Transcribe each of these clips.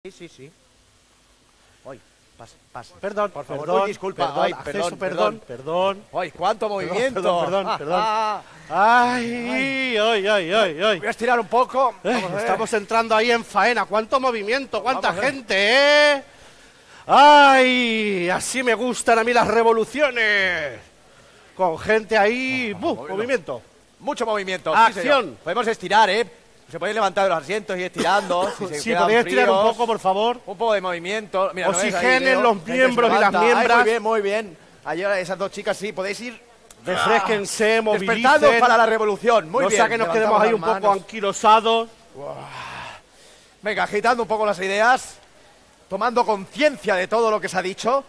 Sí, sí, sí. Hoy, pasa. Perdón, por favor. perdón, Uy, disculpa. perdón, Ay, acceso, perdón. perdón. Hoy, cuánto movimiento. Perdón. Ay. Voy a estirar un poco. Vamos a ver. Estamos entrando ahí en faena. ¿Cuánto movimiento? ¿Cuánta Vamos a ver. gente, eh? ¡Ay! Así me gustan a mí las revoluciones. Con gente ahí. Movimiento. Mucho movimiento. Acción. Sí, señor. Podemos estirar, ¿eh? Se pueden levantar de los asientos y ir estirando. Sí, podéis estirar un poco, por favor. Un poco de movimiento. Mira, ¿no ves? Ahí Oxigenen veo, los gente miembros se y las levanta. Ay, miembros. muy bien. Ayer esas dos chicas sí, podéis ir Refresquense, movilicen. despertando para la revolución. Muy no bien. sea que nos quedemos ahí un poco anquilosados. Venga, agitando un poco las ideas, tomando conciencia de todo lo que se ha dicho.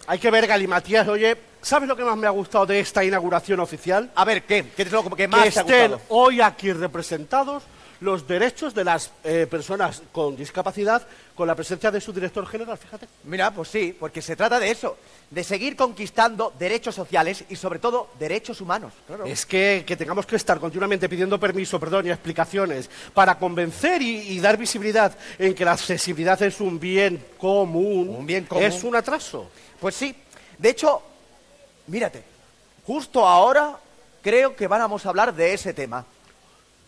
Hay que ver, Galimatías, oye, ¿sabes lo que más me ha gustado de esta inauguración oficial? A ver, ¿qué? ¿Qué es lo que más Que te ha estén gustado? hoy aquí representados los derechos de las personas con discapacidad con la presencia de su director general, fíjate. Mira, pues sí, porque se trata de eso, de seguir conquistando derechos sociales y sobre todo derechos humanos. Claro. Es que tengamos que estar continuamente pidiendo permiso, perdón, y explicaciones para convencer y dar visibilidad en que la accesibilidad es un bien común. Un bien común. Es un atraso. Pues sí, de hecho, mírate, justo ahora creo que vamos a hablar de ese tema.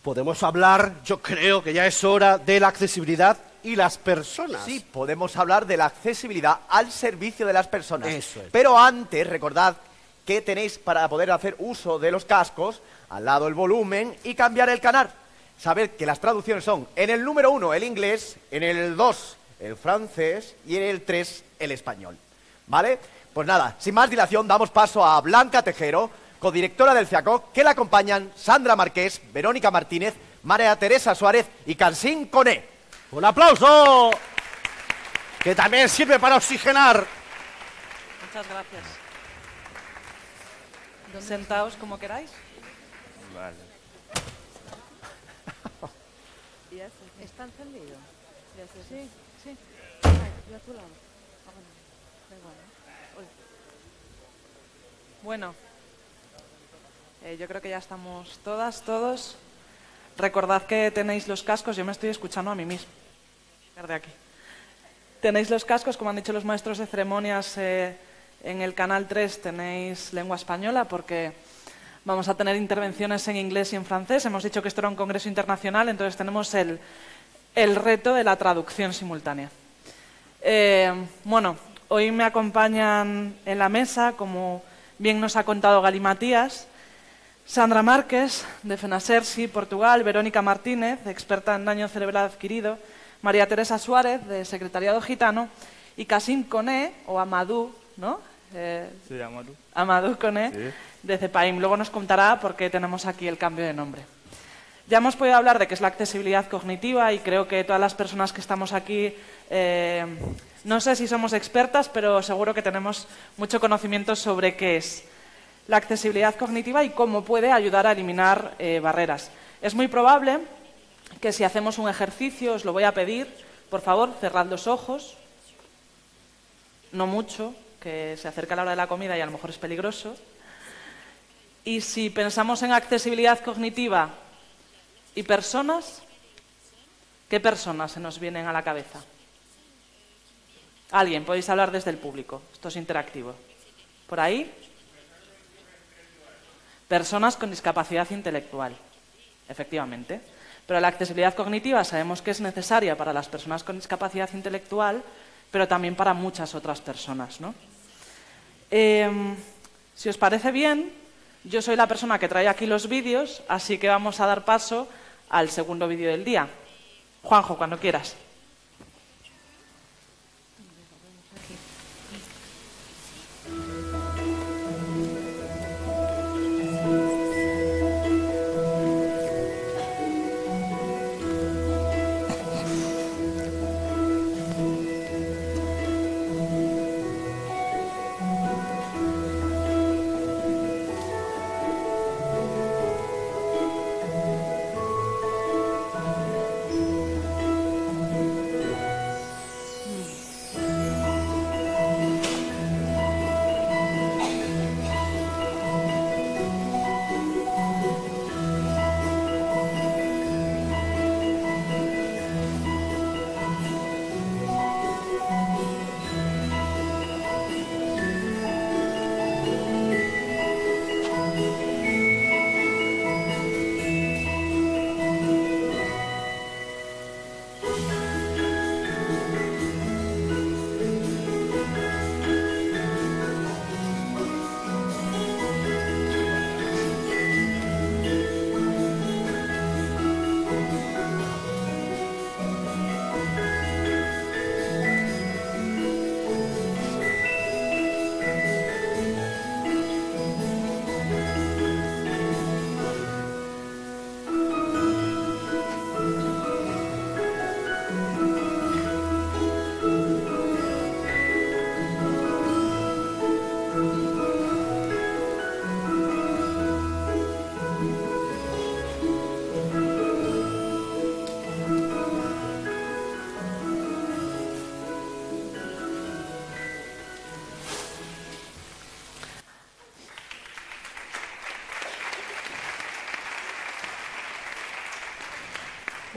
Podemos hablar, yo creo que ya es hora de la accesibilidad y las personas. Sí, podemos hablar de la accesibilidad al servicio de las personas. Eso es. Pero antes, recordad que tenéis para poder hacer uso de los cascos, al lado el volumen y cambiar el canal. Sabed que las traducciones son en el número 1 el inglés, en el 2 el francés y en el 3 el español. ¿Vale? Pues nada, sin más dilación damos paso a Blanca Tejero, codirectora del CEACOC, que la acompañan Sandra Marqués, Verónica Martínez, María Teresa Suárez y Cansín Coné. ¡Un aplauso! Que también sirve para oxigenar. Muchas gracias. Sentaos como queráis. Vale. ¿Está encendido? Sí, sí. Yo a tu lado. Da igual, ¿no? Bueno, yo creo que ya estamos todas, todos. Recordad que tenéis los cascos, yo me estoy escuchando a mí mismo. De aquí. Tenéis los cascos, como han dicho los maestros de ceremonias, en el canal 3 tenéis lengua española porque vamos a tener intervenciones en inglés y en francés. Hemos dicho que esto era un congreso internacional, entonces tenemos el reto de la traducción simultánea. Bueno, hoy me acompañan en la mesa, como bien nos ha contado Galimatías, Sandra Márquez, de FENASERSI, Portugal, Verónica Martínez, experta en daño cerebral adquirido, María Teresa Suárez, de Secretariado Gitano, y Cansín Coné, o Amadou, ¿no? Sí, Amadou. Amadou Coné, Sí. de CEPAIM. Luego nos contará por qué tenemos aquí el cambio de nombre. Ya hemos podido hablar de qué es la accesibilidad cognitiva y creo que todas las personas que estamos aquí, no sé si somos expertas, pero seguro que tenemos mucho conocimiento sobre qué es la accesibilidad cognitiva y cómo puede ayudar a eliminar barreras. Es muy probable que si hacemos un ejercicio, os lo voy a pedir, por favor, cerrad los ojos, no mucho, que se acerca la hora de la comida y a lo mejor es peligroso. Y si pensamos en accesibilidad cognitiva y personas, ¿qué personas se nos vienen a la cabeza? Alguien, podéis hablar desde el público, esto es interactivo. ¿Por ahí? Personas con discapacidad intelectual, efectivamente. Pero la accesibilidad cognitiva sabemos que es necesaria para las personas con discapacidad intelectual, pero también para muchas otras personas, ¿no? Si os parece bien, yo soy la persona que trae aquí los vídeos, así que vamos a dar paso al segundo vídeo del día. Juanjo, cuando quieras.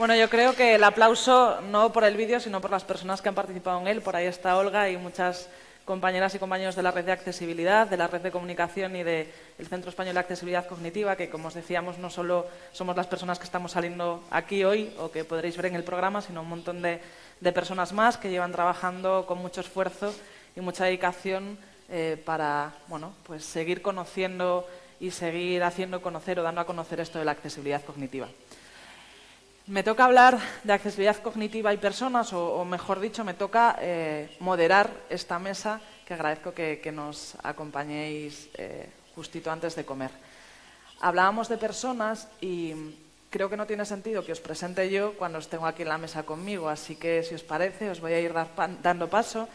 Bueno, yo creo que el aplauso no por el vídeo, sino por las personas que han participado en él. Por ahí está Olga y muchas compañeras y compañeros de la red de accesibilidad, de la red de comunicación y del Centro Español de Accesibilidad Cognitiva, que, como os decíamos, no solo somos las personas que estamos saliendo aquí hoy o que podréis ver en el programa, sino un montón de personas más que llevan trabajando con mucho esfuerzo y mucha dedicación para, bueno, pues seguir conociendo y seguir haciendo conocer o dando a conocer esto de la accesibilidad cognitiva. Me toca hablar de accesibilidad cognitiva y personas, o mejor dicho, me toca moderar esta mesa, que agradezco que nos acompañéis justito antes de comer. Hablábamos de personas y creo que no tiene sentido que os presente yo cuando os tengo aquí en la mesa conmigo, así que, si os parece, os voy a ir dando paso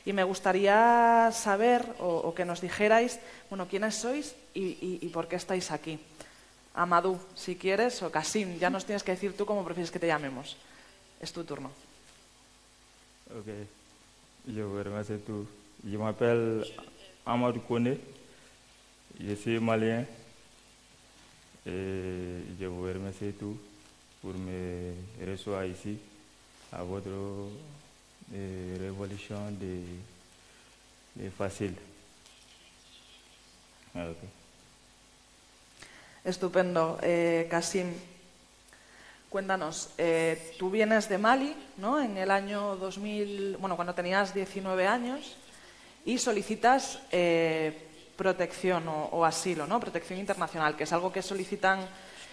y me gustaría saber o que nos dijerais, bueno, quiénes sois y por qué estáis aquí. Amadou, si quieres, o Kasim, ya nos tienes que decir tú cómo prefieres que te llamemos. Es tu turno. Ok, je vous remercie tout. Je m'appelle Amadou Kone, je suis malien et je vous remercie tout pour me recevoir ici à votre révolution de facile. Okay. Estupendo. Kasim, cuéntanos, tú vienes de Mali, ¿no? En el año 2000, bueno, cuando tenías 19 años, y solicitas protección o asilo, ¿no? Protección internacional, que es algo que solicitan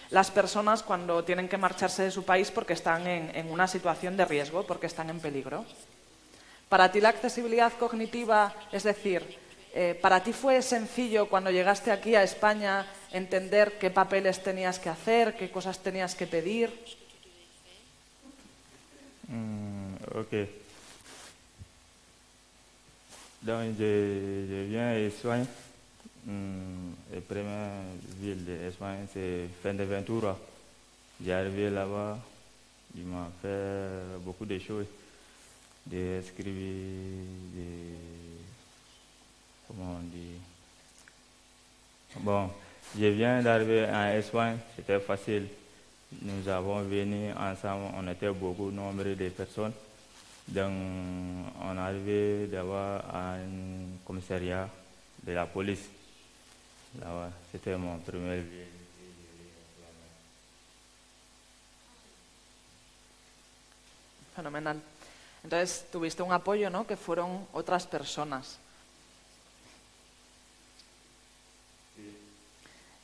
las personas cuando tienen que marcharse de su país porque están en una situación de riesgo, porque están en peligro. Para ti la accesibilidad cognitiva, es decir, ¿para ti fue sencillo cuando llegaste aquí a España entender qué papeles tenías que hacer, qué cosas tenías que pedir? Ok. Donc, je viens à Espagne. La première ville d'Espagne, c'est Fuerteventura. J'ai arrivé là-bas, il m'a fait beaucoup de choses, d'écrire, comment on dit. Bon, je viens d'arriver en Espagne, c'était facile. Nous avons venu ensemble, on était beaucoup nombreux de personnes. Donc, on est arrivé d'abord à un commissariat de la police. Là-bas, c'était mon premier vie. Fenomenal. Entonces, tuviste un apoyo, ¿no? Que fueron otras personas.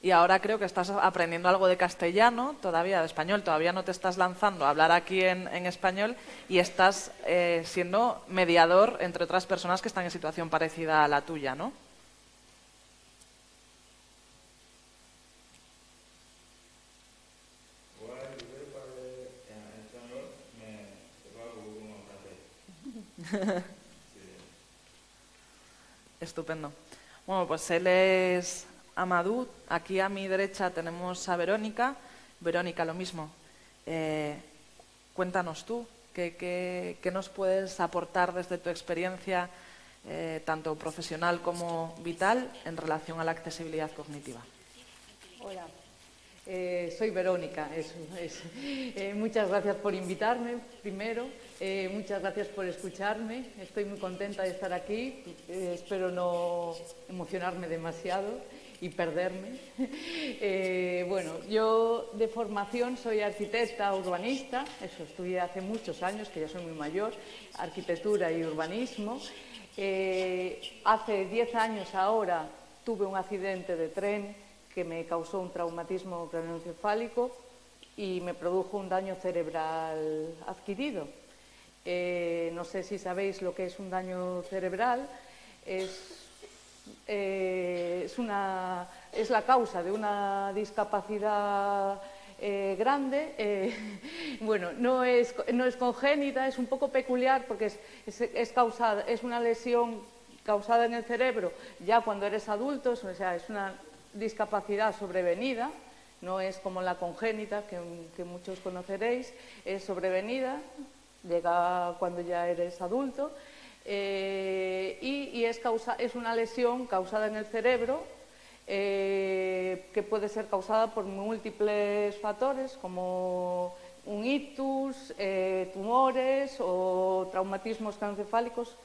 Y ahora creo que estás aprendiendo algo de castellano, todavía de español, todavía no te estás lanzando a hablar aquí en español y estás siendo mediador entre otras personas que están en situación parecida a la tuya, ¿no? Estupendo. Bueno, pues él es Amadou. Aquí a mi derecha tenemos a Verónica. Verónica, lo mismo. Cuéntanos tú, ¿qué nos puedes aportar desde tu experiencia, tanto profesional como vital, en relación a la accesibilidad cognitiva? Hola, soy Verónica. Muchas gracias por invitarme, primero. Muchas gracias por escucharme. Estoy muy contenta de estar aquí. Espero no emocionarme demasiado y perderme. Bueno, yo de formación soy arquitecta urbanista. Eso estudié hace muchos años, que ya soy muy mayor. Arquitectura y urbanismo. Hace 10 años ahora tuve un accidente de tren que me causó un traumatismo craneoencefálico y me produjo un daño cerebral adquirido. No sé si sabéis lo que es un daño cerebral. Es la causa de una discapacidad grande. Bueno, no es congénita, es un poco peculiar porque es una lesión causada en el cerebro ya cuando eres adulto, o sea, es una discapacidad sobrevenida, no es como la congénita que muchos conoceréis, es sobrevenida, llega cuando ya eres adulto. Y es una lesión causada en el cerebro que puede ser causada por múltiples factores como un ictus, tumores o traumatismos craneoencefálicos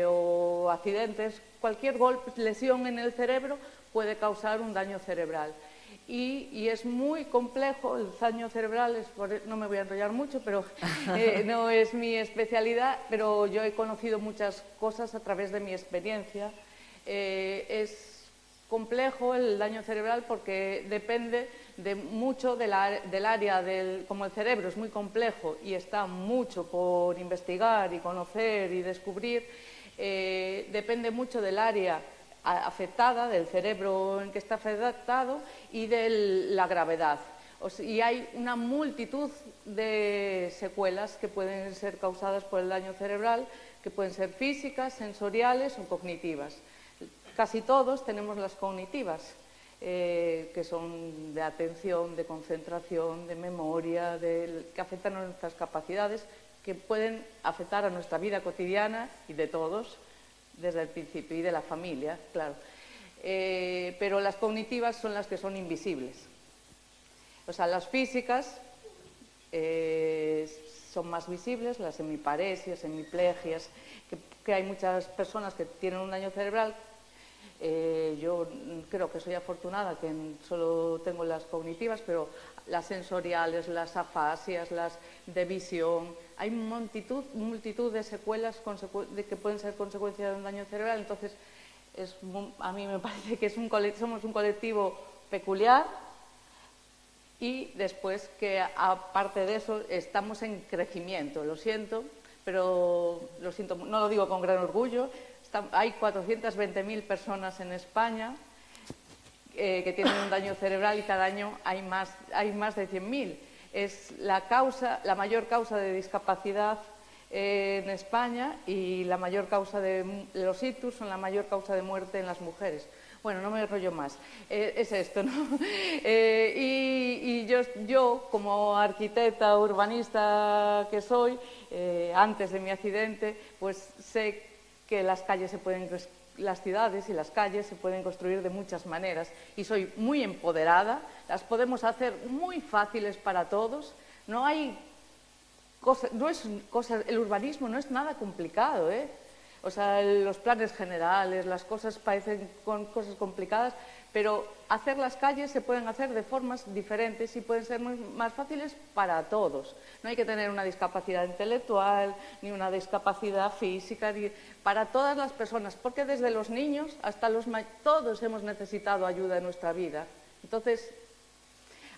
o accidentes, cualquier golpe, lesión en el cerebro puede causar un daño cerebral. Y es muy complejo, el daño cerebral, no me voy a enrollar mucho, pero no es mi especialidad, pero yo he conocido muchas cosas a través de mi experiencia. Es complejo el daño cerebral porque depende mucho del área, como el cerebro es muy complejo y está mucho por investigar y conocer y descubrir, depende mucho del área afectada, del cerebro en que está afectado y de la gravedad. Y hay una multitud de secuelas que pueden ser causadas por el daño cerebral, que pueden ser físicas, sensoriales o cognitivas. Casi todos tenemos las cognitivas, que son de atención, de concentración, de memoria, que afectan a nuestras capacidades, que pueden afectar a nuestra vida cotidiana y de todos, desde el principio, y de la familia, claro. Pero las cognitivas son las que son invisibles. O sea, las físicas son más visibles, las hemiparesias, hemiplegias, que hay muchas personas que tienen un daño cerebral. Yo creo que soy afortunada que solo tengo las cognitivas, pero las sensoriales, las afasias, las de visión, hay multitud de secuelas que pueden ser consecuencia de un daño cerebral. Entonces, a mí me parece que somos un colectivo peculiar y después que aparte de eso estamos en crecimiento. Lo siento, pero no lo digo con gran orgullo. Hay 420.000 personas en España que tienen un daño cerebral y cada año hay más de 100.000. Es la mayor causa de discapacidad en España y la mayor causa de los ictus son la mayor causa de muerte en las mujeres. Bueno, no me enrollo más. Es esto, ¿no? Y yo, como arquitecta urbanista que soy, antes de mi accidente, pues sé que las ciudades y las calles se pueden construir de muchas maneras y soy muy empoderada, las podemos hacer muy fáciles para todos, el urbanismo no es nada complicado, O sea, los planes generales, las cosas parecen cosas complicadas, pero hacer las calles se pueden hacer de formas diferentes y pueden ser más fáciles para todos. No hay que tener una discapacidad intelectual, ni una discapacidad física, para todas las personas, porque desde los niños hasta los mayores, todos hemos necesitado ayuda en nuestra vida. Entonces,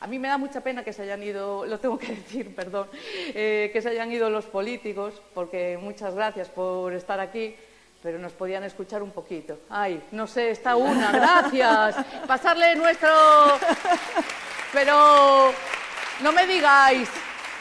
a mí me da mucha pena que se hayan ido, lo tengo que decir, perdón, que se hayan ido los políticos, porque muchas gracias por estar aquí, pero nos podían escuchar un poquito. Ay, no sé, está una, gracias. Pasarle nuestro... Pero no me digáis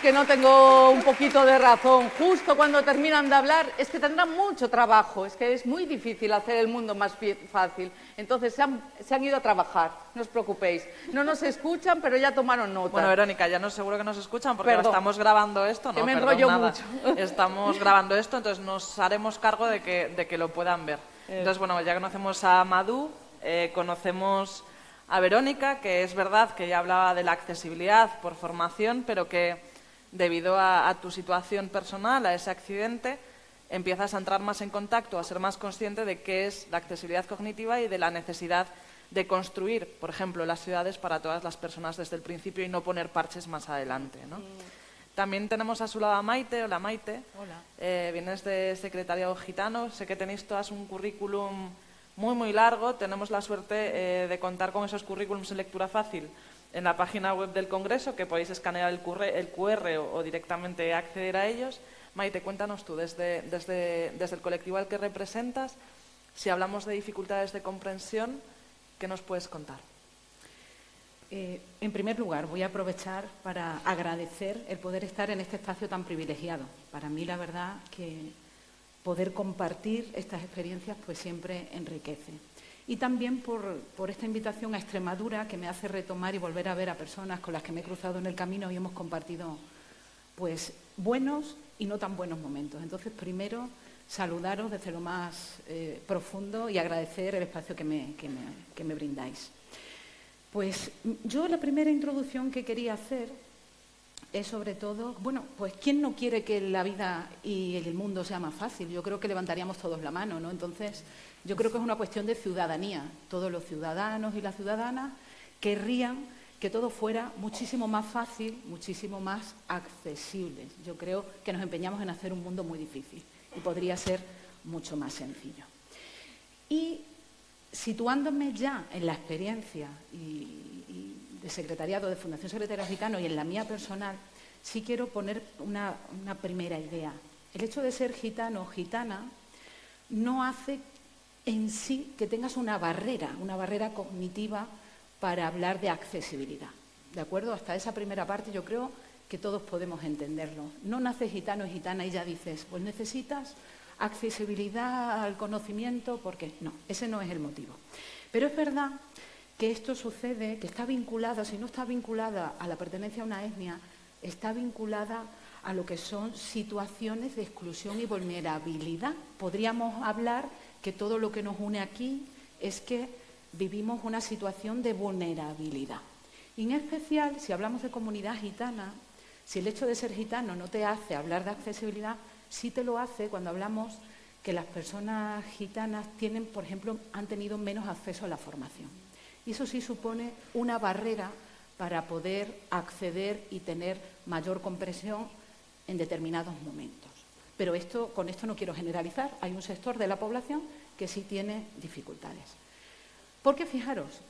que no tengo un poquito de razón. Justo cuando terminan de hablar, es que tendrán mucho trabajo, es que es muy difícil hacer el mundo más fácil. Entonces se han ido a trabajar, no os preocupéis. No nos escuchan, pero ya tomaron nota. Bueno, Verónica, ya no seguro que nos escuchan porque estamos grabando esto, ¿no? Que me enrollo mucho. Estamos grabando esto, entonces nos haremos cargo de que lo puedan ver. Entonces, bueno, ya conocemos a Madú, conocemos a Verónica, que es verdad que ya hablaba de la accesibilidad por formación, pero que debido a tu situación personal, a ese accidente, empiezas a entrar más en contacto, a ser más consciente de qué es la accesibilidad cognitiva y de la necesidad de construir, por ejemplo, las ciudades para todas las personas desde el principio y no poner parches más adelante, ¿no? También tenemos a su lado a Maite. Hola, Maite. Hola. Vienes de Secretariado Gitano. Sé que tenéis todas un currículum muy, muy largo. Tenemos la suerte de contar con esos currículums en lectura fácil en la página web del Congreso, que podéis escanear el QR o directamente acceder a ellos. Maite, cuéntanos tú, desde el colectivo al que representas, si hablamos de dificultades de comprensión, ¿qué nos puedes contar? En primer lugar, voy a aprovechar para agradecer el poder estar en este espacio tan privilegiado. Para mí, la verdad, que poder compartir estas experiencias pues siempre enriquece. Y también por esta invitación a Extremadura, que me hace retomar y volver a ver a personas con las que me he cruzado en el camino y hemos compartido pues buenos y no tan buenos momentos. Entonces, primero, saludaros desde lo más profundo y agradecer el espacio que me brindáis. Pues yo la primera introducción que quería hacer es sobre todo, bueno, pues ¿quién no quiere que la vida y el mundo sea más fácil? Yo creo que levantaríamos todos la mano, ¿no? Entonces, yo creo que es una cuestión de ciudadanía. Todos los ciudadanos y las ciudadanas querrían que todo fuera muchísimo más fácil, muchísimo más accesible. Yo creo que nos empeñamos en hacer un mundo muy difícil y podría ser mucho más sencillo. Y situándome ya en la experiencia y de secretariado de Fundación Secretariado Gitano y en la mía personal, sí quiero poner una primera idea. El hecho de ser gitano o gitana no hace en sí que tengas una barrera cognitiva para hablar de accesibilidad. ¿De acuerdo? Hasta esa primera parte yo creo que todos podemos entenderlo. No naces gitano y gitana y ya dices, pues necesitas accesibilidad al conocimiento, porque no, ese no es el motivo. Pero es verdad que esto sucede, que está vinculada, si no está vinculada a la pertenencia a una etnia, está vinculada a lo que son situaciones de exclusión y vulnerabilidad. Podríamos hablar que todo lo que nos une aquí es que vivimos una situación de vulnerabilidad. Y en especial, si hablamos de comunidad gitana, si el hecho de ser gitano no te hace hablar de accesibilidad, sí te lo hace cuando hablamos que las personas gitanas tienen, por ejemplo, han tenido menos acceso a la formación. Y eso sí supone una barrera para poder acceder y tener mayor comprensión en determinados momentos. Pero con esto no quiero generalizar, hay un sector de la población que sí tiene dificultades. Porque fijaros,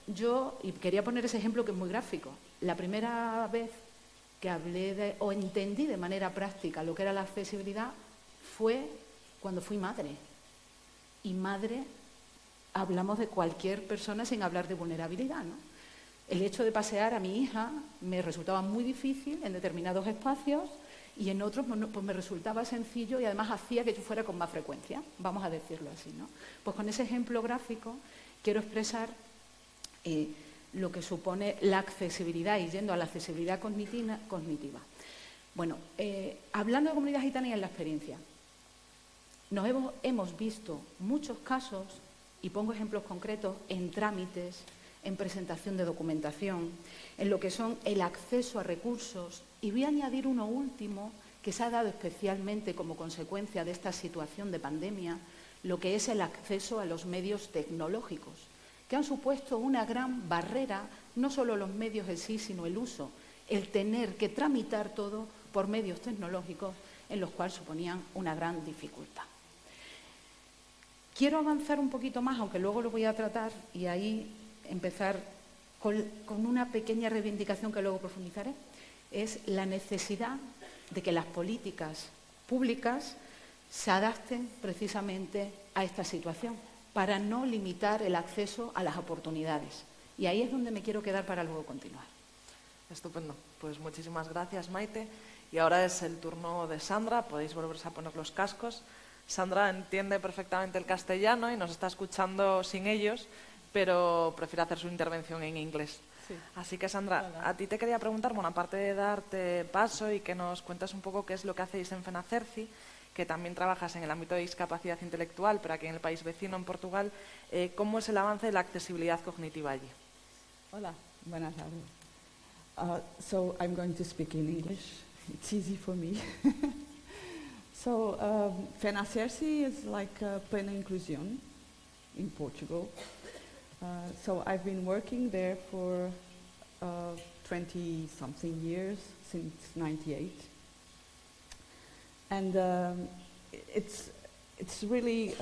y quería poner ese ejemplo que es muy gráfico, la primera vez que hablé o entendí de manera práctica lo que era la accesibilidad fue cuando fui madre. Y madre, hablamos de cualquier persona sin hablar de vulnerabilidad, ¿no? El hecho de pasear a mi hija me resultaba muy difícil en determinados espacios y en otros pues me resultaba sencillo y además hacía que yo fuera con más frecuencia, vamos a decirlo así, ¿no? Pues con ese ejemplo gráfico quiero expresar lo que supone la accesibilidad y yendo a la accesibilidad cognitiva. Bueno, hablando de comunidad gitana y en la experiencia, hemos visto muchos casos, y pongo ejemplos concretos, en trámites, en presentación de documentación, en lo que son el acceso a recursos, y voy a añadir uno último que se ha dado especialmente como consecuencia de esta situación de pandemia, lo que es el acceso a los medios tecnológicos, que han supuesto una gran barrera, no solo los medios en sí, sino el uso, el tener que tramitar todo por medios tecnológicos en los cuales suponían una gran dificultad. Quiero avanzar un poquito más, aunque luego lo voy a tratar, y ahí empezar con una pequeña reivindicación que luego profundizaré, es la necesidad de que las políticas públicas se adapten precisamente a esta situación, para no limitar el acceso a las oportunidades. Y ahí es donde me quiero quedar para luego continuar. Estupendo. Pues muchísimas gracias, Maite. Y ahora es el turno de Sandra. Podéis volverse a poner los cascos. Sandra entiende perfectamente el castellano y nos está escuchando sin ellos, pero prefiere hacer su intervención en inglés. Sí. Así que, Sandra, Hola. a ti te quería preguntar, bueno, aparte de darte paso y que nos cuentes un poco qué es lo que hacéis en FENACERCI, que también trabajas en el ámbito de discapacidad intelectual, pero aquí en el país vecino, en Portugal, ¿cómo es el avance de la accesibilidad cognitiva allí? Hola, buenas tardes. So I'm going to speak in English. It's easy for me. So FENACERCI is like Plena Inclusión in Portugal. So I've been working there for 20-something years, since '98. And it's really,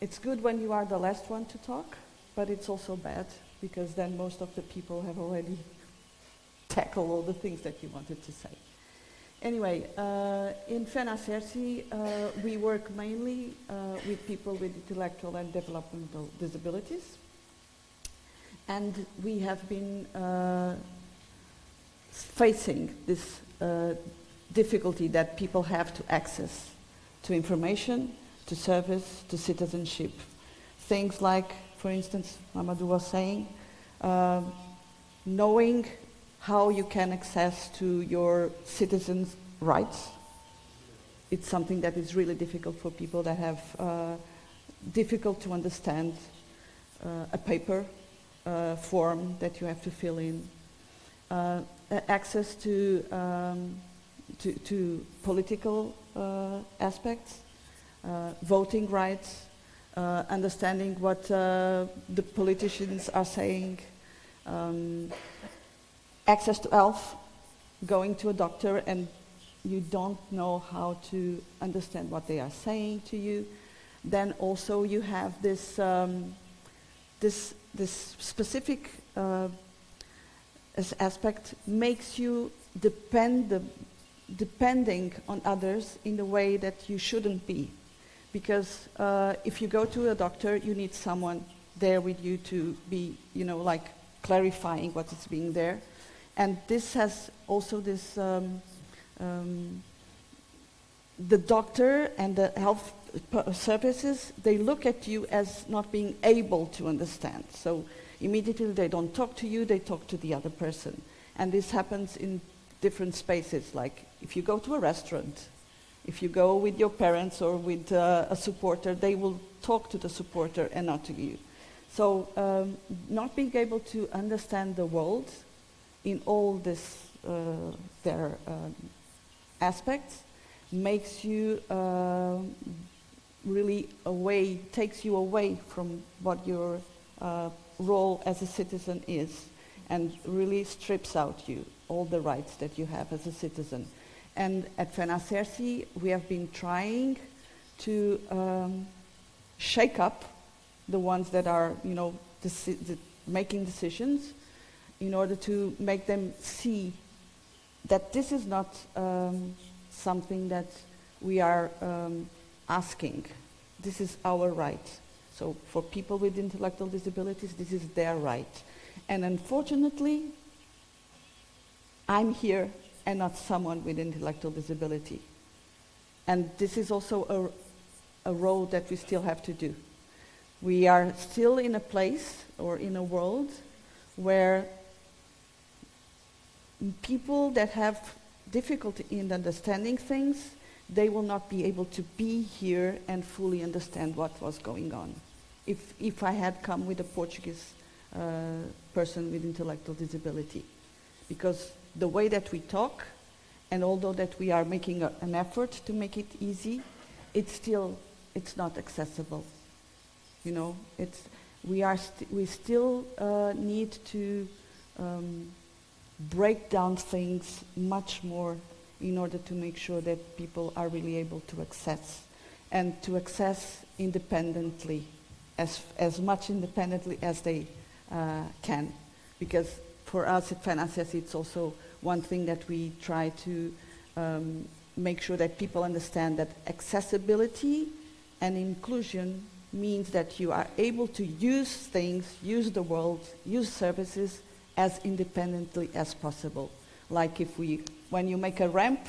it's good when you are the last one to talk, but it's also bad, because then most of the people have already tackled all the things that you wanted to say. Anyway, in FENACERCI, we work mainly with people with intellectual and developmental disabilities. And we have been facing this difficulty that people have to access to information, to service, to citizenship. Things like, for instance, Mamadou was saying, knowing how you can access to your citizens' rights. It's something that is really difficult for people that have difficult to understand a paper form that you have to fill in. access to political aspects, voting rights, understanding what the politicians are saying, access to health, going to a doctor and you don't know how to understand what they are saying to you. Then also you have this this specific aspect makes you depending on others in a way that you shouldn't be. Because if you go to a doctor, you need someone there with you to be, you know, like clarifying what is being there. And this has also this, the doctor and the health services, they look at you as not being able to understand. So immediately they don't talk to you, they talk to the other person. And this happens in different spaces, like if you go to a restaurant, if you go with your parents or with a supporter, they will talk to the supporter and not to you. So not being able to understand the world in all this, their aspects makes you really away, takes you away from what your role as a citizen is, and really strips out you all the rights that you have as a citizen. And at FENACERCI, we have been trying to shake up the ones that are, you know, making decisions, in order to make them see that this is not something that we are asking. This is our right. So for people with intellectual disabilities, this is their right. And unfortunately, I'm here and not someone with intellectual disability. And this is also a role that we still have to do. We are still in a place or in a world where people that have difficulty in understanding things, they will not be able to be here and fully understand what was going on. If I had come with a Portuguese person with intellectual disability. Because the way that we talk, and although that we are making an effort to make it easy, it's not accessible. You know, we still need to break down things much more in order to make sure that people are really able to access, and to access independently, as much independently as they can. Because for us at FENACERCI, it's also one thing that we try to make sure that people understand that accessibility and inclusion means that you are able to use things, use the world, use services as independently as possible. Like when you make a ramp,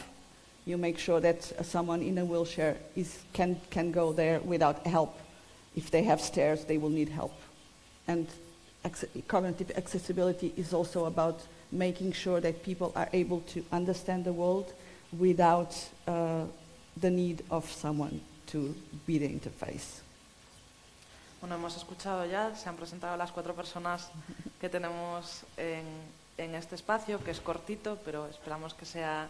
you make sure that someone in a wheelchair can go there without help. If they have stairs, they will need help. And cognitive accessibility is also about making sure that people are able to understand the world without the need of someone to be the interface. Bueno, hemos escuchado ya, se han presentado las 4 personas que tenemos en este espacio, que es cortito, pero esperamos que sea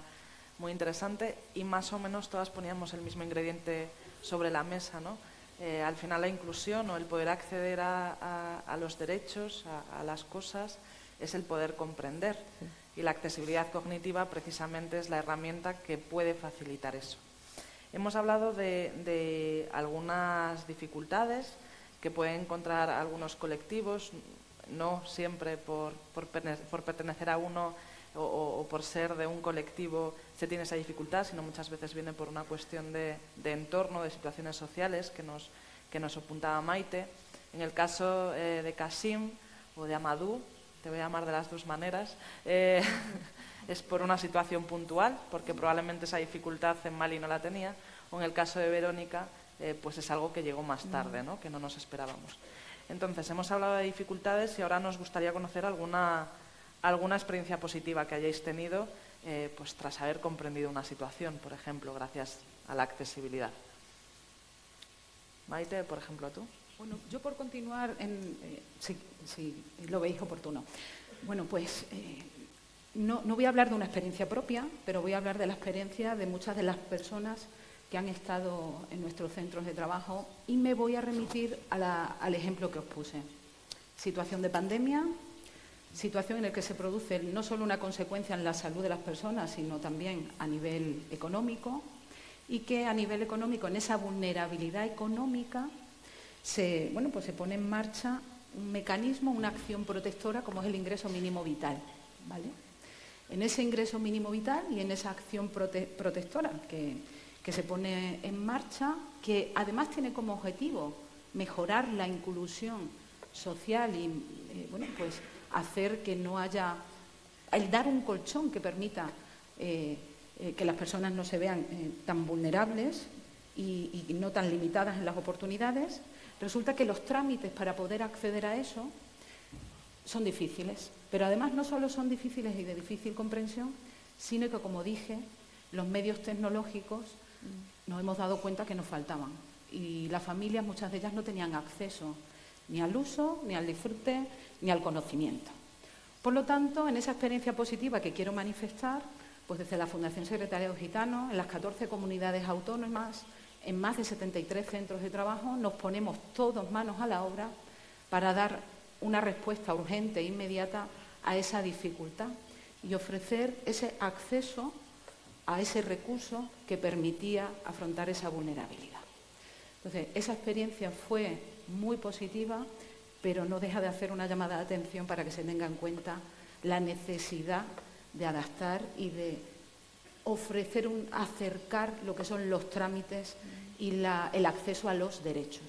muy interesante, y más o menos todas poníamos el mismo ingrediente sobre la mesa, ¿no? Al final la inclusión o el poder acceder a los derechos, a las cosas, es el poder comprender. Sí. Y la accesibilidad cognitiva precisamente es la herramienta que puede facilitar eso. Hemos hablado de algunas dificultades que pueden encontrar algunos colectivos, no siempre por pertenecer a uno o por ser de un colectivo se tiene esa dificultad, sino muchas veces viene por una cuestión de entorno, de situaciones sociales que nos apuntaba Maite. En el caso de Kasim o de Amadou, te voy a llamar de las dos maneras, es por una situación puntual, porque probablemente esa dificultad en Mali no la tenía, o en el caso de Verónica, pues es algo que llegó más tarde, ¿no? Que no nos esperábamos. Entonces, hemos hablado de dificultades y ahora nos gustaría conocer alguna experiencia positiva que hayáis tenido pues tras haber comprendido una situación, por ejemplo, gracias a la accesibilidad. Maite, por ejemplo, tú. Bueno, yo por continuar, si lo veis oportuno. Bueno, pues no voy a hablar de una experiencia propia, pero voy a hablar de la experiencia de muchas de las personas que han estado en nuestros centros de trabajo y me voy a remitir al ejemplo que os puse. Situación de pandemia, situación en la que se produce no solo una consecuencia en la salud de las personas, sino también a nivel económico, y que a nivel económico, en esa vulnerabilidad económica, se pone en marcha un mecanismo, una acción protectora como es el ingreso mínimo vital, ¿vale? En ese ingreso mínimo vital y en esa acción protectora que se pone en marcha, que además tiene como objetivo mejorar la inclusión social y hacer que no haya, el dar un colchón que permita que las personas no se vean tan vulnerables y no tan limitadas en las oportunidades, resulta que los trámites para poder acceder a eso son difíciles. Pero además no solo son difíciles y de difícil comprensión, sino que, como dije, los medios tecnológicos nos hemos dado cuenta que nos faltaban. Y las familias, muchas de ellas, no tenían acceso ni al uso, ni al disfrute, ni al conocimiento. Por lo tanto, en esa experiencia positiva que quiero manifestar, pues desde la Fundación Secretariado Gitano, en las 14 comunidades autónomas, en más de 73 centros de trabajo, nos ponemos todos manos a la obra para dar una respuesta urgente e inmediata a esa dificultad y ofrecer ese acceso a ese recurso que permitía afrontar esa vulnerabilidad. Entonces, esa experiencia fue muy positiva, pero no deja de hacer una llamada de atención para que se tenga en cuenta la necesidad de adaptar y de ofrecer acercar lo que son los trámites y el acceso a los derechos.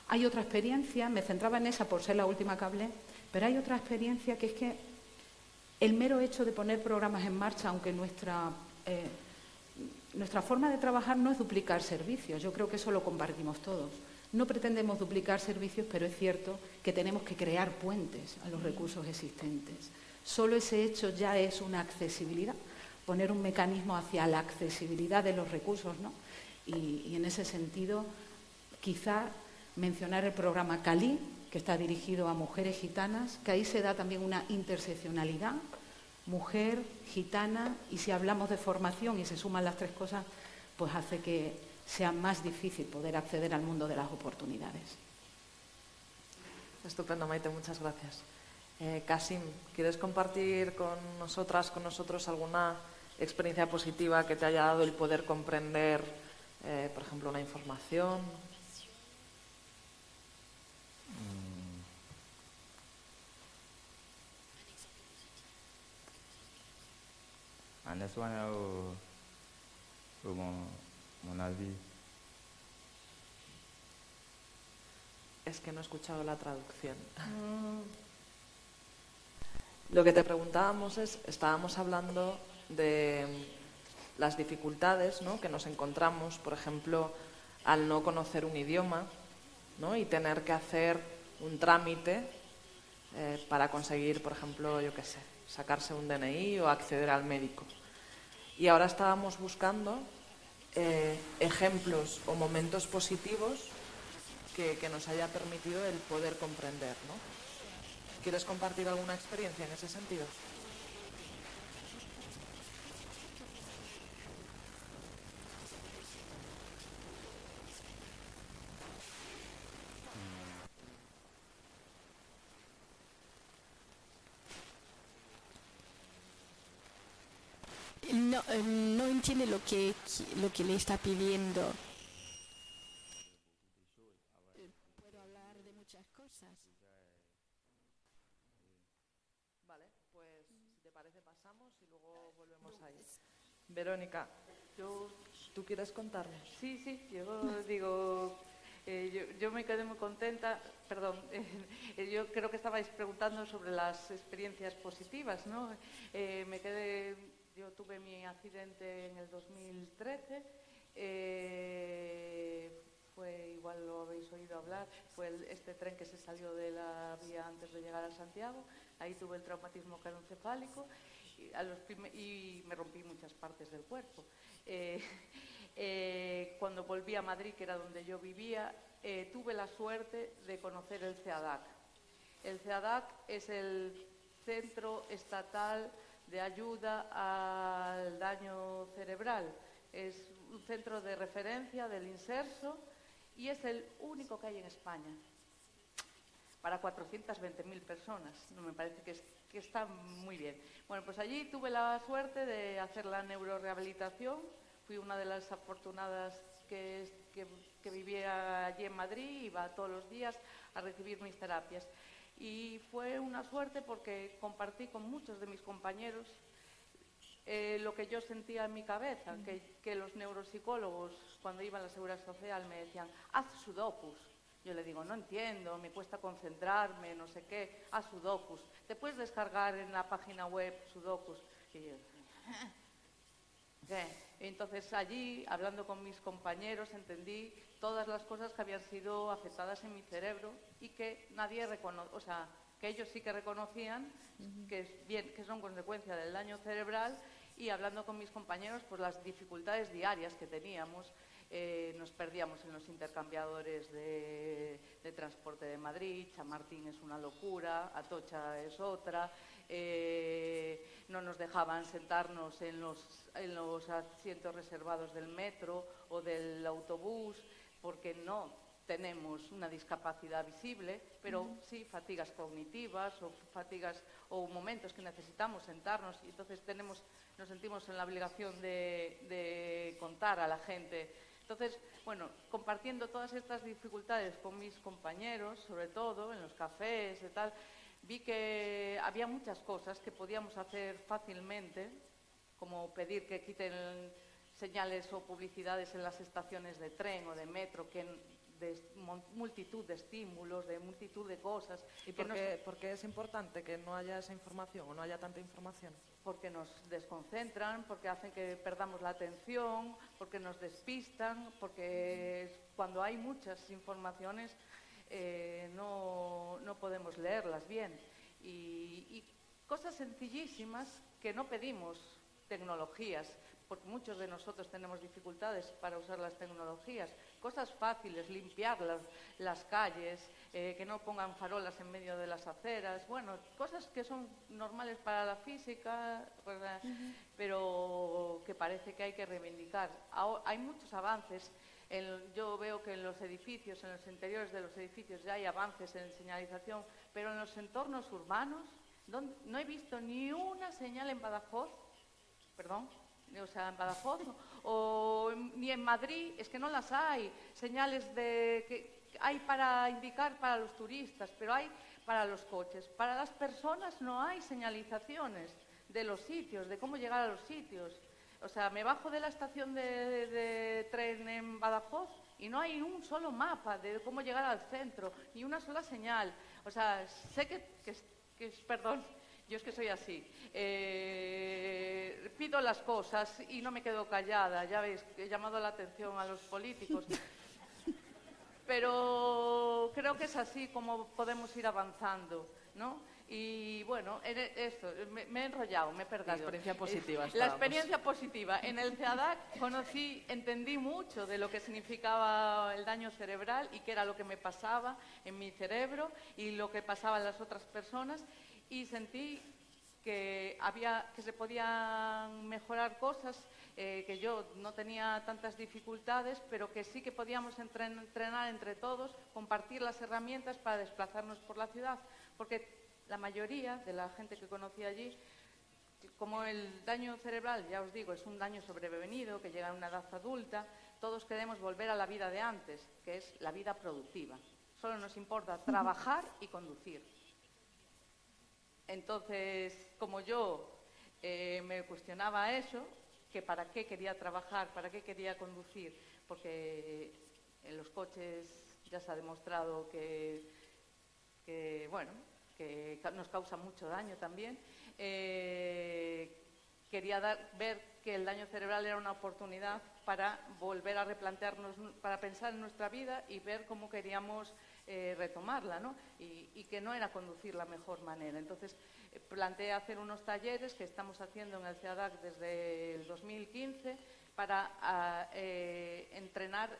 Hay otra experiencia, me centraba en esa por ser la última que hablé, pero hay otra experiencia que es que el mero hecho de poner programas en marcha, aunque nuestra forma de trabajar no es duplicar servicios, yo creo que eso lo compartimos todos. No pretendemos duplicar servicios, pero es cierto que tenemos que crear puentes a los recursos existentes. Solo ese hecho ya es una accesibilidad, poner un mecanismo hacia la accesibilidad de los recursos, ¿no? Y en ese sentido, quizá mencionar el programa CALI, que está dirigido a mujeres gitanas, que ahí se da también una interseccionalidad, mujer, gitana, y si hablamos de formación y se suman las tres cosas, pues hace que sea más difícil poder acceder al mundo de las oportunidades. Estupendo, Maite, muchas gracias. Kasim, ¿quieres compartir con nosotros alguna experiencia positiva que te haya dado el poder comprender, por ejemplo, una información? En España, mon avis. Es que no he escuchado la traducción. Lo que te preguntábamos estábamos hablando de las dificultades, ¿no?, que nos encontramos, por ejemplo, al no conocer un idioma, ¿no?, y tener que hacer un trámite para conseguir, por ejemplo, yo qué sé, sacarse un DNI o acceder al médico. Y ahora estábamos buscando ejemplos o momentos positivos que nos haya permitido el poder comprender, ¿no? ¿Quieres compartir alguna experiencia en ese sentido? No entiende lo que le está pidiendo. Puedo hablar de muchas cosas. Vale, pues si te parece pasamos y luego volvemos ahí. Verónica, ¿tú quieres contarnos? Sí, yo digo, yo me quedé muy contenta, perdón, yo creo que estabais preguntando sobre las experiencias positivas, ¿no? Yo tuve mi accidente en el 2013, igual lo habéis oído hablar, fue este tren que se salió de la vía antes de llegar a Santiago, ahí tuve el traumatismo craneoencefálico y me rompí muchas partes del cuerpo. Cuando volví a Madrid, que era donde yo vivía, tuve la suerte de conocer el CEADAC. El CEADAC es el Centro Estatal de ayuda al daño cerebral. Es un centro de referencia del inserso y es el único que hay en España para 420.000 personas. No me parece que está muy bien. Bueno, pues allí tuve la suerte de hacer la neurorehabilitación. Fui una de las afortunadas que vivía allí en Madrid, iba todos los días a recibir mis terapias. Y fue una suerte porque compartí con muchos de mis compañeros lo que yo sentía en mi cabeza, que los neuropsicólogos, cuando iba a la Seguridad Social, me decían, haz sudokus. Yo le digo, no entiendo, me cuesta concentrarme, no sé qué, haz sudokus. Te puedes descargar en la página web sudokus. Y yo, ¿qué? Entonces allí, hablando con mis compañeros, entendí todas las cosas que habían sido afectadas en mi cerebro y que nadie reconoce, o sea, que ellos sí que reconocían que son consecuencia del daño cerebral, y hablando con mis compañeros, pues las dificultades diarias que teníamos. Nos perdíamos en los intercambiadores de transporte de Madrid. Chamartín es una locura, Atocha es otra, no nos dejaban sentarnos en los asientos reservados del metro o del autobús porque no tenemos una discapacidad visible, pero sí fatigas cognitivas o fatigas o momentos que necesitamos sentarnos, y entonces nos sentimos en la obligación de contar a la gente. Entonces, bueno, compartiendo todas estas dificultades con mis compañeros, sobre todo en los cafés y tal, vi que había muchas cosas que podíamos hacer fácilmente, como pedir que quiten señales o publicidades en las estaciones de tren o de metro, de multitud de estímulos, de multitud de cosas. ¿Y por qué es importante que no haya esa información o no haya tanta información? Porque nos desconcentran, porque hacen que perdamos la atención, porque nos despistan, porque cuando hay muchas informaciones no podemos leerlas bien. Y cosas sencillísimas que no pedimos tecnologías, porque muchos de nosotros tenemos dificultades para usar las tecnologías. Cosas fáciles, limpiar las calles, que no pongan farolas en medio de las aceras, bueno, cosas que son normales para la física, pero que parece que hay que reivindicar. Hay muchos avances. Yo veo que en los edificios, en los interiores de los edificios ya hay avances en señalización, pero en los entornos urbanos no he visto ni una señal en Badajoz, o sea, en Badajoz, ni en Madrid, es que no las hay. Señales que hay para indicar para los turistas, pero hay para los coches. Para las personas no hay señalizaciones de los sitios, de cómo llegar a los sitios. O sea, me bajo de la estación de tren en Badajoz y no hay un solo mapa de cómo llegar al centro, ni una sola señal. O sea, sé que perdón, yo es que soy así. Pido las cosas y no me quedo callada. Ya veis, he llamado la atención a los políticos. Pero creo que es así como podemos ir avanzando, ¿no? Y bueno, me he enrollado, me he perdido. La experiencia positiva. La experiencia positiva. En el CEADAC entendí mucho de lo que significaba el daño cerebral y qué era lo que me pasaba en mi cerebro y lo que pasaba en las otras personas, y sentí que se podían mejorar cosas, que yo no tenía tantas dificultades, pero que sí que podíamos entrenar entre todos, compartir las herramientas para desplazarnos por la ciudad, porque la mayoría de la gente que conocí allí, como el daño cerebral, ya os digo, es un daño sobrevenido que llega a una edad adulta, todos queremos volver a la vida de antes, que es la vida productiva. Solo nos importa trabajar y conducir. Entonces, como yo me cuestionaba eso, que para qué quería trabajar, para qué quería conducir, porque en los coches ya se ha demostrado que nos causa mucho daño también. Quería ver que el daño cerebral era una oportunidad para volver a replantearnos, para pensar en nuestra vida y ver cómo queríamos retomarla, ¿no? Y que no era conducir la mejor manera. Entonces, planteé hacer unos talleres que estamos haciendo en el CEADAC desde el 2015 para entrenar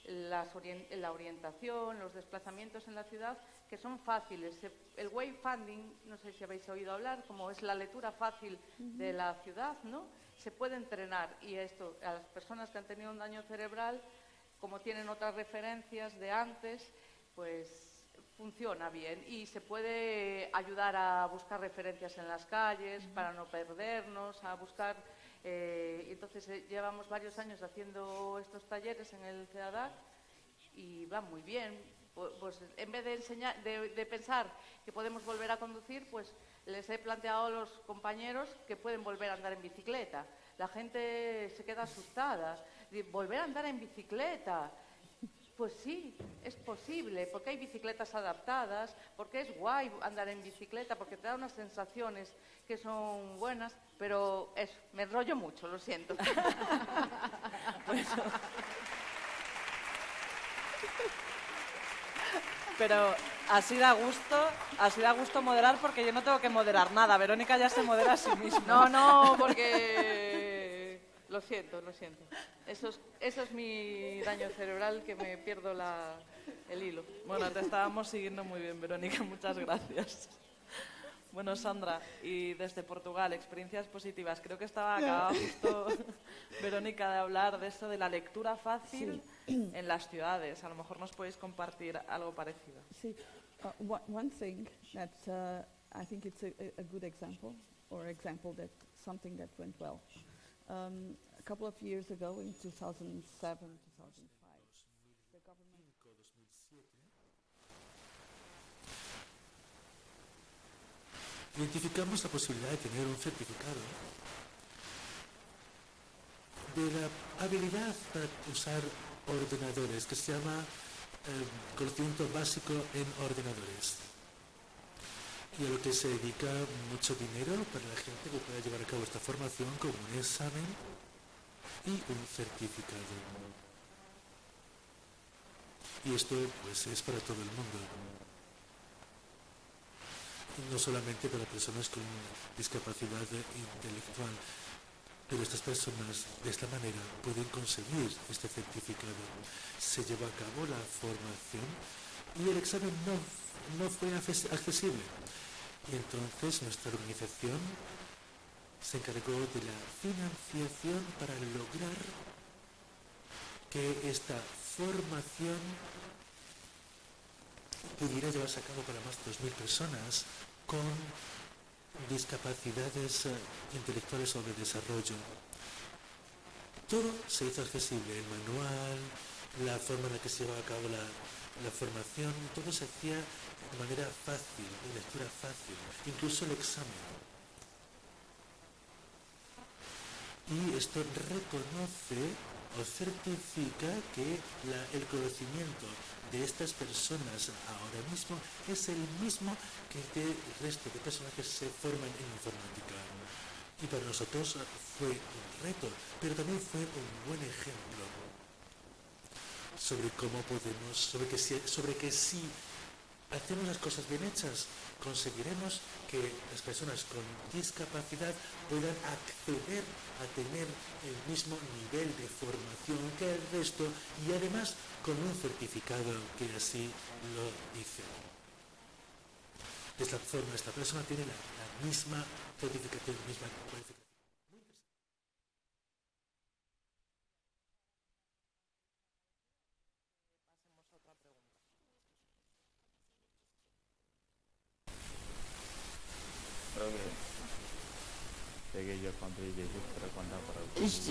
la orientación, los desplazamientos en la ciudad, que son fáciles. El wayfinding, no sé si habéis oído hablar, como es la lectura fácil de la ciudad, ¿no? Se puede entrenar, y esto a las personas que han tenido un daño cerebral, como tienen otras referencias de antes, pues funciona bien y se puede ayudar a buscar referencias en las calles para no perdernos, a buscar... entonces llevamos varios años haciendo estos talleres en el CEADAC y va muy bien. Pues en vez de enseñar, de pensar que podemos volver a conducir, pues les he planteado a los compañeros que pueden volver a andar en bicicleta. La gente se queda asustada. ¿Volver a andar en bicicleta? Pues sí, es posible, porque hay bicicletas adaptadas, porque es guay andar en bicicleta, porque te da unas sensaciones que son buenas, pero me enrollo mucho, lo siento. Pero así da gusto moderar, porque yo no tengo que moderar nada. Verónica ya se modera a sí misma. No, porque lo siento. Eso es mi daño cerebral, que me pierdo el hilo. Bueno, te estábamos siguiendo muy bien, Verónica, muchas gracias. Bueno, Sandra, y desde Portugal, experiencias positivas. Creo que acababa justo Verónica de hablar de eso, de la lectura fácil en las ciudades. A lo mejor nos podéis compartir algo parecido. Sí, one thing that I think it's a good example, or example that something that went well. A couple of years ago, in 2007, 2005, the government... Identificamos la posibilidad de tener un certificado de la habilidad para usar ordenadores, que se llama conocimiento básico en ordenadores, y a lo que se dedica mucho dinero para la gente que pueda llevar a cabo esta formación, como un examen y un certificado. Y esto pues es para todo el mundo, no solamente para personas con discapacidad intelectual, pero estas personas de esta manera pueden conseguir este certificado. Se lleva a cabo la formación y el examen no fue accesible. Y entonces nuestra organización se encargó de la financiación para lograr que esta formación pudiera llevarse a cabo para más de 2.000 personas con discapacidades intelectuales o de desarrollo. Todo se hizo accesible, el manual, la forma en la que se llevaba a cabo la formación, todo se hacía de manera fácil, de lectura fácil, incluso el examen. Y esto reconoce o certifica que el conocimiento de estas personas ahora mismo es el mismo que del resto de personas que se forman en informática. Y para nosotros fue un reto, pero también fue un buen ejemplo sobre cómo podemos, sobre que si hacemos las cosas bien hechas, conseguiremos que las personas con discapacidad puedan acceder a tener el mismo nivel de formación que el resto, y además con un certificado que así lo dice. De esta forma, esta persona tiene la misma certificación, la misma cualificación.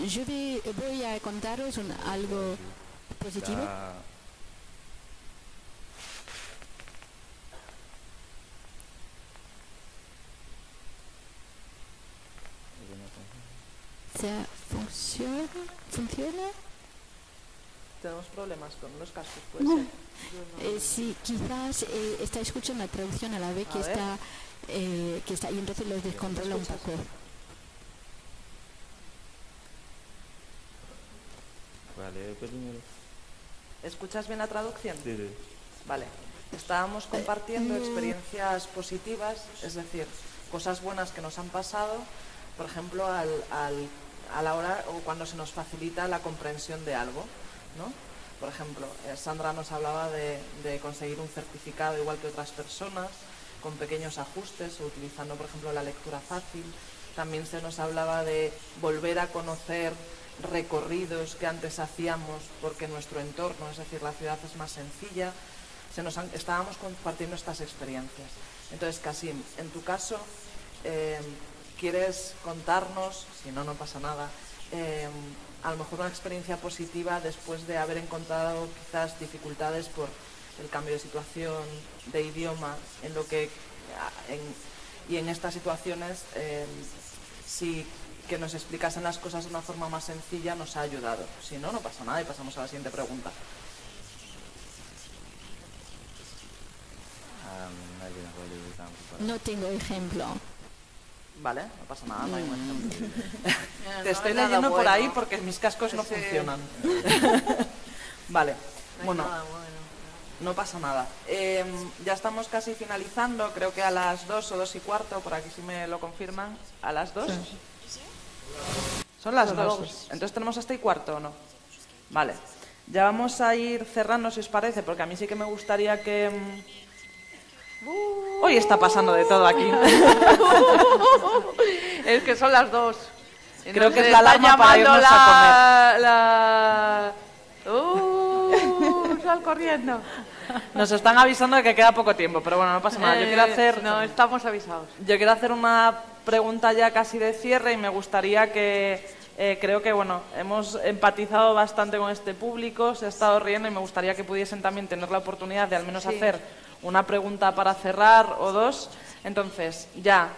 Yo voy a contaros algo positivo. ¿Funciona? Tenemos problemas con los cascos, puede ser. Sí, quizás está escuchando la traducción a la vez que está y entonces los descontrola un poco. ¿Escuchas bien la traducción? Sí. Vale. Estábamos compartiendo experiencias positivas, es decir, cosas buenas que nos han pasado, por ejemplo, a la hora o cuando se nos facilita la comprensión de algo, ¿no? Por ejemplo, Sandra nos hablaba de conseguir un certificado igual que otras personas, con pequeños ajustes, o utilizando, por ejemplo, la lectura fácil. También se nos hablaba de volver a conocer recorridos que antes hacíamos porque nuestro entorno, es decir, la ciudad es más sencilla. Estábamos compartiendo estas experiencias. Entonces, Kasim, en tu caso, ¿quieres contarnos, si no, no pasa nada, a lo mejor una experiencia positiva después de haber encontrado quizás dificultades por el cambio de situación, de idioma, y en estas situaciones, si que nos explicasen las cosas de una forma más sencilla nos ha ayudado? Si no, no pasa nada y pasamos a la siguiente pregunta. No tengo ejemplo. Vale, no pasa nada, no hay un ejemplo. Te estoy leyendo por ahí porque mis cascos no funcionan. Vale, bueno, no pasa nada. Ya estamos casi finalizando, creo que a las 2 o 2 y cuarto, por aquí si me lo confirman. ¿A las 2? Son las 2. Entonces tenemos hasta y cuarto, ¿o no? Vale. Ya vamos a ir cerrando, si os parece, porque a mí sí que me gustaría que... Hoy está pasando de todo aquí. Es que son las 2. Creo que es la alarma para irnos a comer. Sal corriendo. Nos están avisando de que queda poco tiempo, pero bueno, no pasa nada. Yo quiero hacer... No, estamos avisados. Yo quiero hacer una pregunta ya casi de cierre y me gustaría que... creo que, bueno, hemos empatizado bastante con este público, se ha estado riendo y me gustaría que pudiesen también tener la oportunidad de al menos hacer una pregunta para cerrar o dos. Entonces, ya,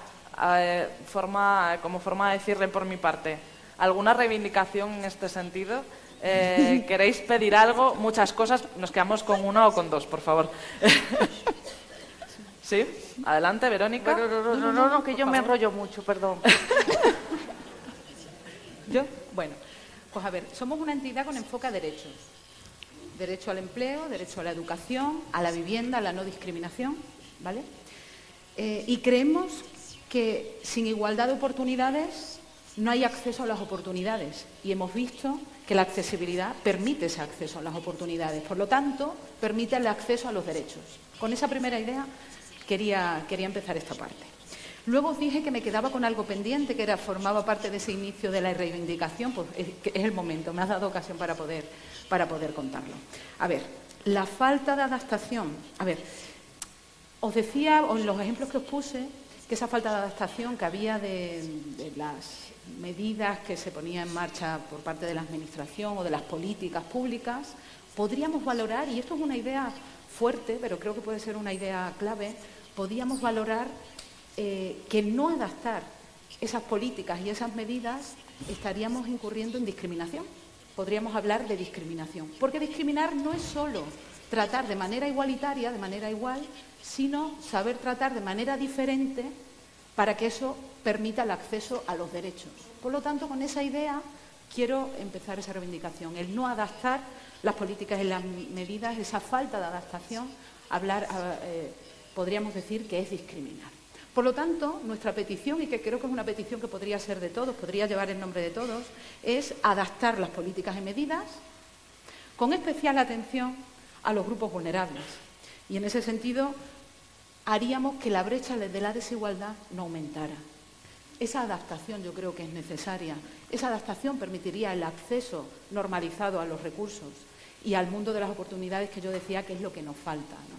como forma de cierre por mi parte, ¿alguna reivindicación en este sentido? ¿Queréis pedir algo? Muchas cosas. Nos quedamos con una o con dos, por favor. ¿Sí? Adelante, Verónica. No, que yo me enrollo mucho, perdón. ¿Yo? Bueno, pues a ver, somos una entidad con enfoque a derechos. Derecho al empleo, derecho a la educación, a la vivienda, a la no discriminación, ¿vale? Y creemos que sin igualdad de oportunidades no hay acceso a las oportunidades. Y hemos visto que la accesibilidad permite ese acceso a las oportunidades. Por lo tanto, permite el acceso a los derechos. Con esa primera idea quería empezar esta parte. Luego os dije que me quedaba con algo pendiente, que formaba parte de ese inicio de la reivindicación, pues es el momento, me has dado ocasión para poder contarlo. A ver, la falta de adaptación. A ver, os decía, en los ejemplos que os puse, que esa falta de adaptación que había de las medidas que se ponían en marcha por parte de la Administración o de las políticas públicas, podríamos valorar, y esto es una idea fuerte, pero creo que puede ser una idea clave, podríamos valorar que no adaptar esas políticas y esas medidas estaríamos incurriendo en discriminación. Podríamos hablar de discriminación. Porque discriminar no es solo tratar de manera igualitaria, de manera igual, sino saber tratar de manera diferente para que eso permita el acceso a los derechos. Por lo tanto, con esa idea quiero empezar esa reivindicación, el no adaptar las políticas y las medidas, esa falta de adaptación, podríamos decir que es discriminar. Por lo tanto, nuestra petición, y que creo que es una petición que podría ser de todos, podría llevar el nombre de todos, es adaptar las políticas y medidas con especial atención a los grupos vulnerables. Y en ese sentido, haríamos que la brecha de la desigualdad no aumentara. Esa adaptación yo creo que es necesaria. Esa adaptación permitiría el acceso normalizado a los recursos y al mundo de las oportunidades que yo decía que es lo que nos falta, ¿no?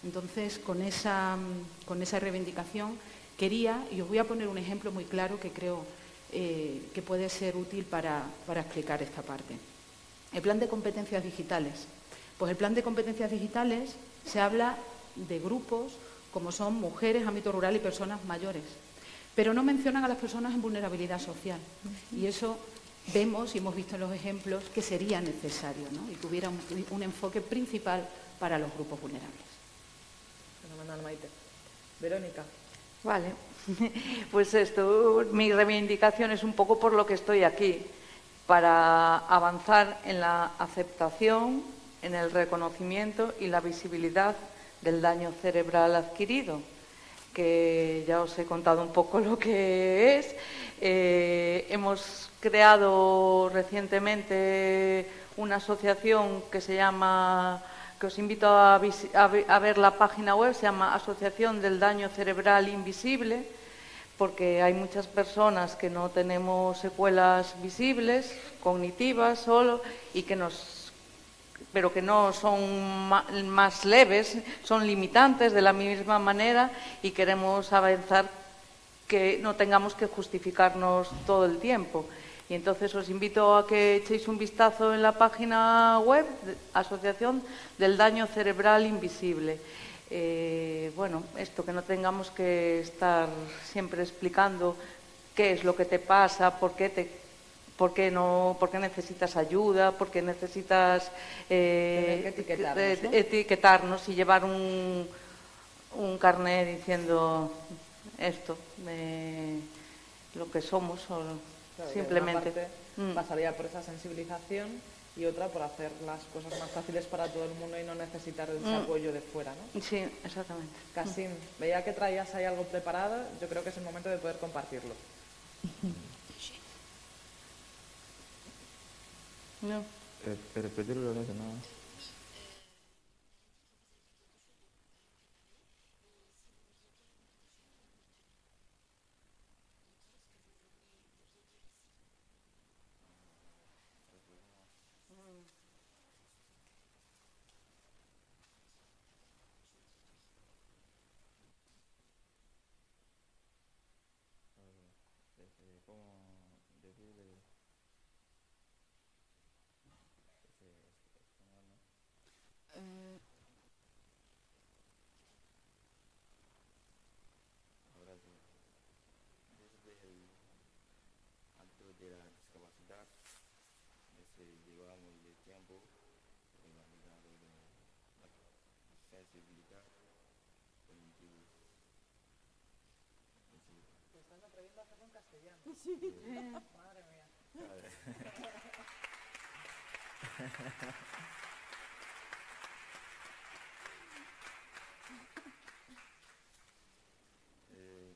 Entonces, con esa reivindicación quería, y os voy a poner un ejemplo muy claro que creo que puede ser útil para explicar esta parte. El plan de competencias digitales. Pues el plan de competencias digitales se habla de grupos como son mujeres, ámbito rural y personas mayores, pero no mencionan a las personas en vulnerabilidad social. Y eso vemos y hemos visto en los ejemplos que sería necesario, ¿no? Y que hubiera un enfoque principal para los grupos vulnerables. Fenomenal, Maite. Verónica. Vale, pues esto, mi reivindicación es un poco por lo que estoy aquí, para avanzar en la aceptación, en el reconocimiento y la visibilidad del daño cerebral adquirido, que ya os he contado un poco lo que es. Hemos creado recientemente una asociación que se llama, que os invito a ver la página web, se llama Asociación del Daño Cerebral Invisible, porque hay muchas personas que no tenemos secuelas visibles, cognitivas solo, y pero que no son más leves, son limitantes de la misma manera, y queremos avanzar que no tengamos que justificarnos todo el tiempo. Y entonces os invito a que echéis un vistazo en la página web, Asociación del Daño Cerebral Invisible. Bueno, esto, que no tengamos que estar siempre explicando qué es lo que te pasa, por qué necesitas ayuda, por qué necesitas etiquetarnos y llevar un carnet diciendo esto, lo que somos, o claro, simplemente. una parte pasaría por esa sensibilización y otra por hacer las cosas más fáciles para todo el mundo y no necesitar ese apoyo de fuera, ¿no? Sí, exactamente. Kasim, veía que traías ahí algo preparado, yo creo que es el momento de poder compartirlo. No. Repetirlo, no. De la discapacidad, llevamos de tiempo validado de la sensibilidad cognitiva. Te estás atreviendo a hacerlo en castellano. Sí. Madre mía.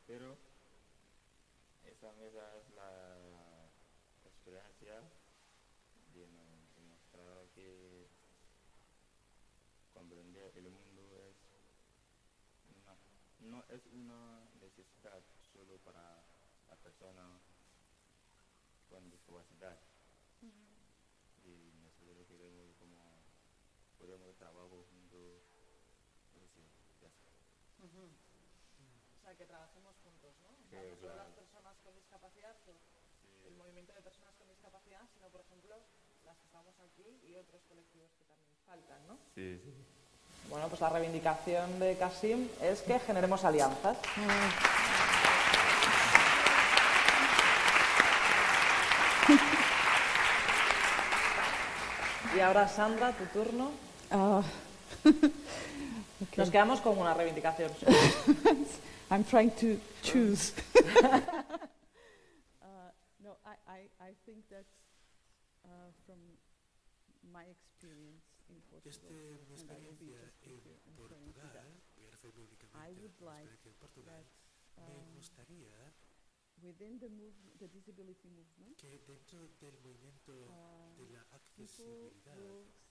Pero esa mesa es la experiencia de demostrar que comprender el mundo no es una necesidad solo para la persona con discapacidad. Y nosotros queremos como podemos trabajar juntos. Ya está. O sea, que trabajemos juntos, ¿no? O sea, no solo las personas con discapacidad, el movimiento de personas con discapacidad, sino, por ejemplo, las que estamos aquí y otros colectivos que también faltan, ¿no? Sí, sí. Bueno, pues la reivindicación de Kasim es que generemos alianzas. Y ahora, Sandra, tu turno. Okay. Nos quedamos con una reivindicación. I'm trying to choose. No, I think that from my experience in Portugal, Mi experiencia en Portugal, voy a referirme únicamente a mi experiencia en Portugal, me gustaría within the disability movement, que dentro del movimiento de la accesibilidad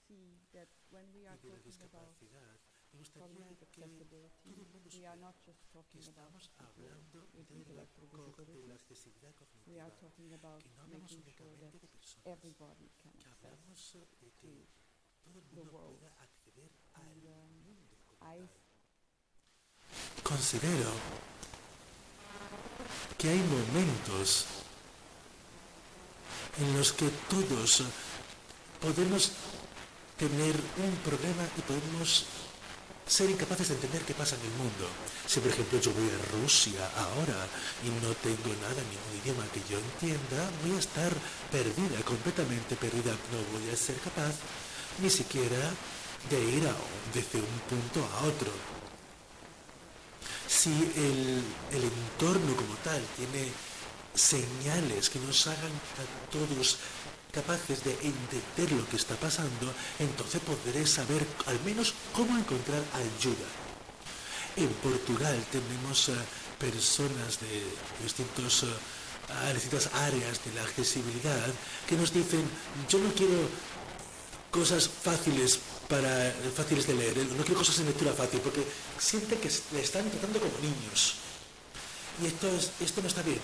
see that when we are y de la talking about discapacidad, me gustaría que todo el mundo we are not just que talking about estamos hablando with de la intellectual accesibilidad cognitiva, we are talking about que no hablamos making sure únicamente that de personas, everybody can que access hablamos de que todo el the mundo world. pueda acceder al mundo I como tal. Considero que hay momentos en los que todos podemos tener un problema y podemos ser incapaces de entender qué pasa en el mundo. Si, por ejemplo, yo voy a Rusia ahora y no tengo nada, ningún idioma que yo entienda, voy a estar perdida, completamente perdida. No voy a ser capaz ni siquiera de ir desde un punto a otro. Si el entorno como tal tiene señales que nos hagan a todos capaces de entender lo que está pasando, entonces podré saber al menos cómo encontrar ayuda. En Portugal tenemos personas de distintas áreas de la accesibilidad que nos dicen: yo no quiero cosas fáciles fáciles de leer, no quiero cosas en lectura fácil, porque siente que le están tratando como niños. Y esto no está bien.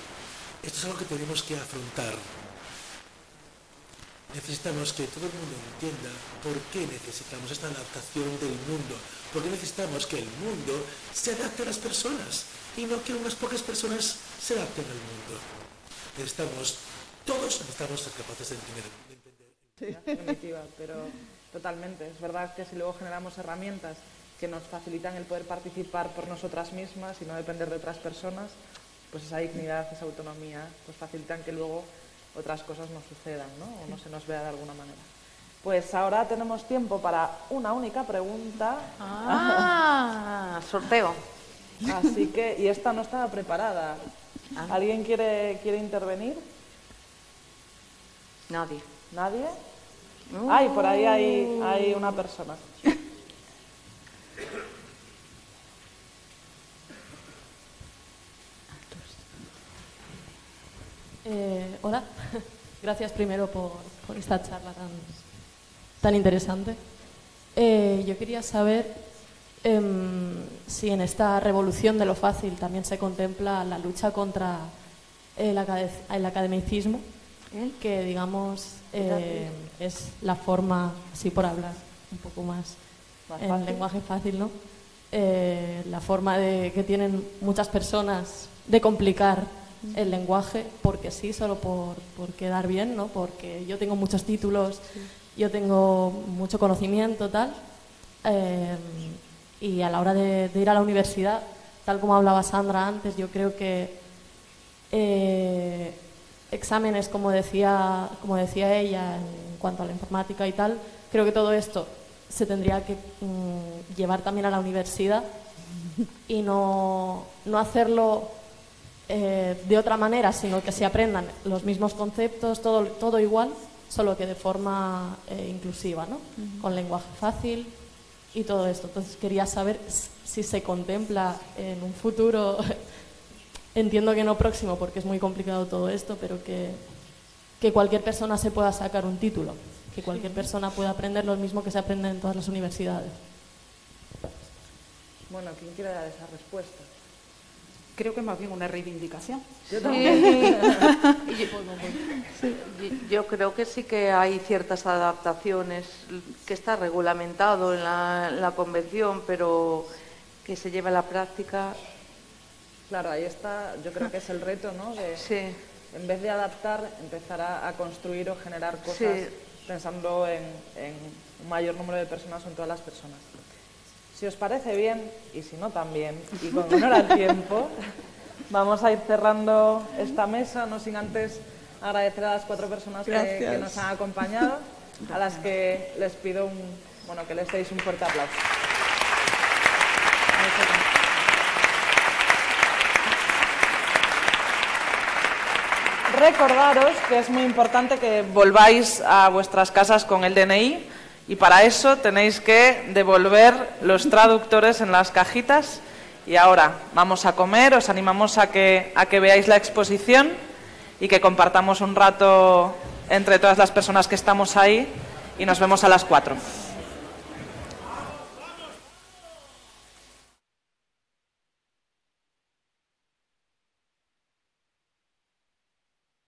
Esto es algo que tenemos que afrontar. Necesitamos que todo el mundo entienda por qué necesitamos esta adaptación del mundo, por qué necesitamos que el mundo se adapte a las personas y no que unas pocas personas se adapten al mundo. Todos necesitamos ser capaces de entender. Sí, definitiva, pero totalmente. Es verdad que si luego generamos herramientas que nos facilitan el poder participar por nosotras mismas y no depender de otras personas, pues esa dignidad, esa autonomía, pues facilitan que luego otras cosas no sucedan, ¿no? O no se nos vea de alguna manera. Pues ahora tenemos tiempo para una única pregunta. Sorteo. Así que, y esta no estaba preparada. ¿Alguien quiere intervenir? Nadie. ¿Nadie? Ay, por ahí hay una persona. Hola, gracias primero por esta charla tan interesante. Yo quería saber si en esta revolución de lo fácil también se contempla la lucha contra el academicismo, que digamos es la forma, así por hablar un poco más en lenguaje fácil, ¿no? La forma que tienen muchas personas de complicar el lenguaje porque sí, solo por quedar bien, ¿no? Porque yo tengo muchos títulos, yo tengo mucho conocimiento, tal, y a la hora de ir a la universidad, tal como hablaba Sandra antes, yo creo que exámenes, como decía ella, en cuanto a la informática y tal, creo que todo esto se tendría que llevar también a la universidad y no hacerlo de otra manera, sino que se aprendan los mismos conceptos, todo igual, solo que de forma inclusiva, ¿no? Con lenguaje fácil y todo esto. Entonces quería saber si se contempla en un futuro, entiendo que no próximo porque es muy complicado todo esto, pero que cualquier persona se pueda sacar un título, que cualquier persona pueda aprender lo mismo que se aprende en todas las universidades. Bueno, ¿quién quiere dar esa respuesta? Creo que más bien una reivindicación. Yo también. Yo creo que sí que hay ciertas adaptaciones que está reglamentado en la convención, pero que se lleva a la práctica. Claro, ahí está, yo creo que es el reto, ¿no? De, en vez de adaptar, empezar a construir o generar cosas pensando en un mayor número de personas o en todas las personas. Si os parece bien, y si no también, y con honor al tiempo, vamos a ir cerrando esta mesa, no sin antes agradecer a las 4 personas que nos han acompañado, a las que les pido que les deis un fuerte aplauso. Recordaros que es muy importante que volváis a vuestras casas con el DNI. Y para eso tenéis que devolver los traductores en las cajitas. Y ahora vamos a comer, os animamos a que veáis la exposición y que compartamos un rato entre todas las personas que estamos ahí y nos vemos a las 4.